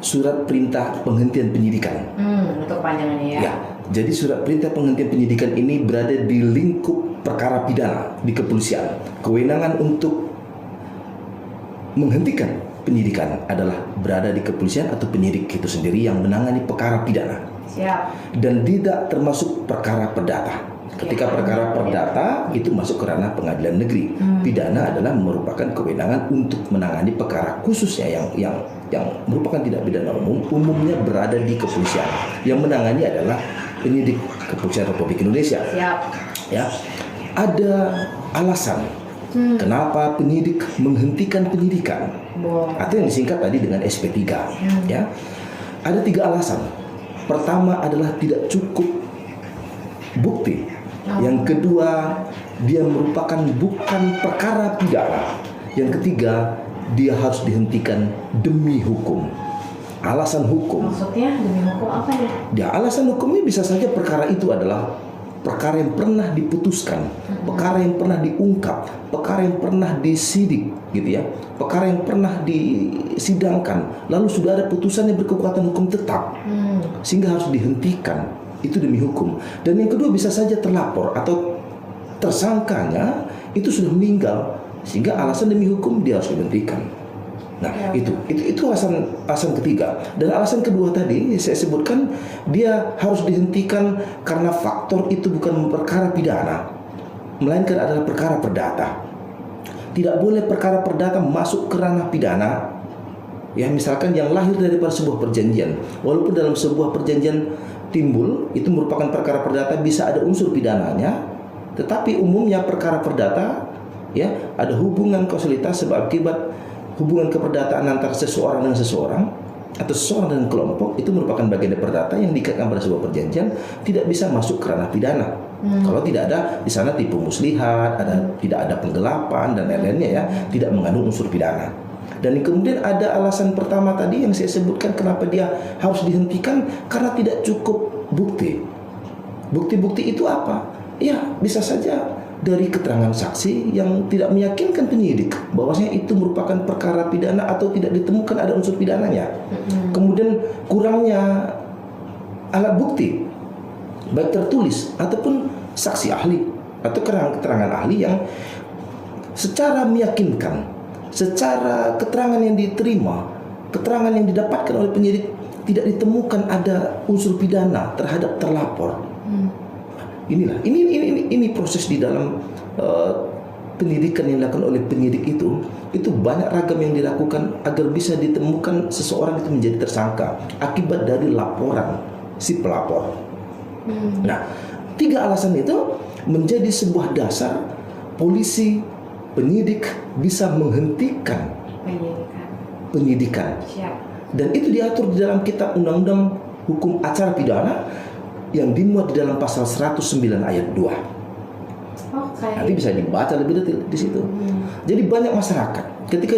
surat perintah penghentian penyidikan. Untuk panjangannya ya. Ya, jadi surat perintah penghentian penyidikan ini berada di lingkup perkara pidana di kepolisian. Kewenangan untuk menghentikan penyidikan adalah berada di kepolisian atau penyidik itu sendiri yang menangani perkara pidana. Siap. Dan tidak termasuk perkara perdata. Ketika perkara perdata itu masuk ke ranah pengadilan negeri. Pidana adalah merupakan kewenangan untuk menangani perkara khususnya yang merupakan tidak pidana umum, umumnya berada di kepolisian. Yang menangani adalah penyidik Kepolisian Republik Indonesia. Siap. Ya, ada alasan kenapa penyidik menghentikan penyidikan. Atau yang disingkat tadi dengan SP3. Ya, ada 3 alasan. Pertama adalah tidak cukup bukti. Yang kedua, dia merupakan bukan perkara pidana. Yang ketiga, dia harus dihentikan demi hukum. Alasan hukum. Maksudnya demi hukum apa ya? Ya, alasan hukumnya bisa saja perkara itu adalah perkara yang pernah diputuskan, perkara yang pernah diungkap, perkara yang pernah disidik, gitu ya, perkara yang pernah disidangkan, lalu sudah ada putusan yang berkekuatan hukum tetap, sehingga harus dihentikan. Itu demi hukum. Dan yang kedua bisa saja terlapor atau tersangkanya itu sudah meninggal, sehingga alasan demi hukum dia harus dihentikan. Nah, itu alasan ketiga. Dan alasan kedua tadi saya sebutkan, dia harus dihentikan karena faktor itu bukan perkara pidana, melainkan adalah perkara perdata. Tidak boleh perkara perdata masuk ke ranah pidana. Ya, misalkan yang lahir daripada sebuah perjanjian, walaupun dalam sebuah perjanjian timbul itu merupakan perkara perdata, bisa ada unsur pidananya, tetapi umumnya perkara perdata ya ada hubungan kausalitas sebab akibat, hubungan keperdataan antara seseorang dengan seseorang atau seseorang dengan kelompok, itu merupakan bagian dari perdata yang diikatkan pada sebuah perjanjian, tidak bisa masuk ke ranah pidana. Kalau tidak ada di sana tipu muslihat, tidak ada penggelapan dan lain-lainnya ya, tidak mengandung unsur pidana. Dan kemudian ada alasan pertama tadi yang saya sebutkan kenapa dia harus dihentikan, karena tidak cukup bukti. Bukti-bukti itu apa? Ya, bisa saja dari keterangan saksi yang tidak meyakinkan penyidik bahwasanya itu merupakan perkara pidana atau tidak ditemukan ada unsur pidananya. Kemudian kurangnya alat bukti, baik tertulis ataupun saksi ahli atau keterangan ahli yang secara meyakinkan, secara keterangan yang diterima, keterangan yang didapatkan oleh penyidik, tidak ditemukan ada unsur pidana terhadap terlapor. Inilah, ini proses di dalam penyidikan yang dilakukan oleh penyidik itu banyak ragam yang dilakukan agar bisa ditemukan seseorang itu menjadi tersangka akibat dari laporan si pelapor. Nah, 3 alasan itu menjadi sebuah dasar polisi, penyidik bisa menghentikan penyidikan. Dan itu diatur di dalam kitab Undang-Undang Hukum Acara Pidana yang dimuat di dalam pasal 109 ayat 2. Nanti bisa dibaca lebih detail di situ. Jadi banyak masyarakat ketika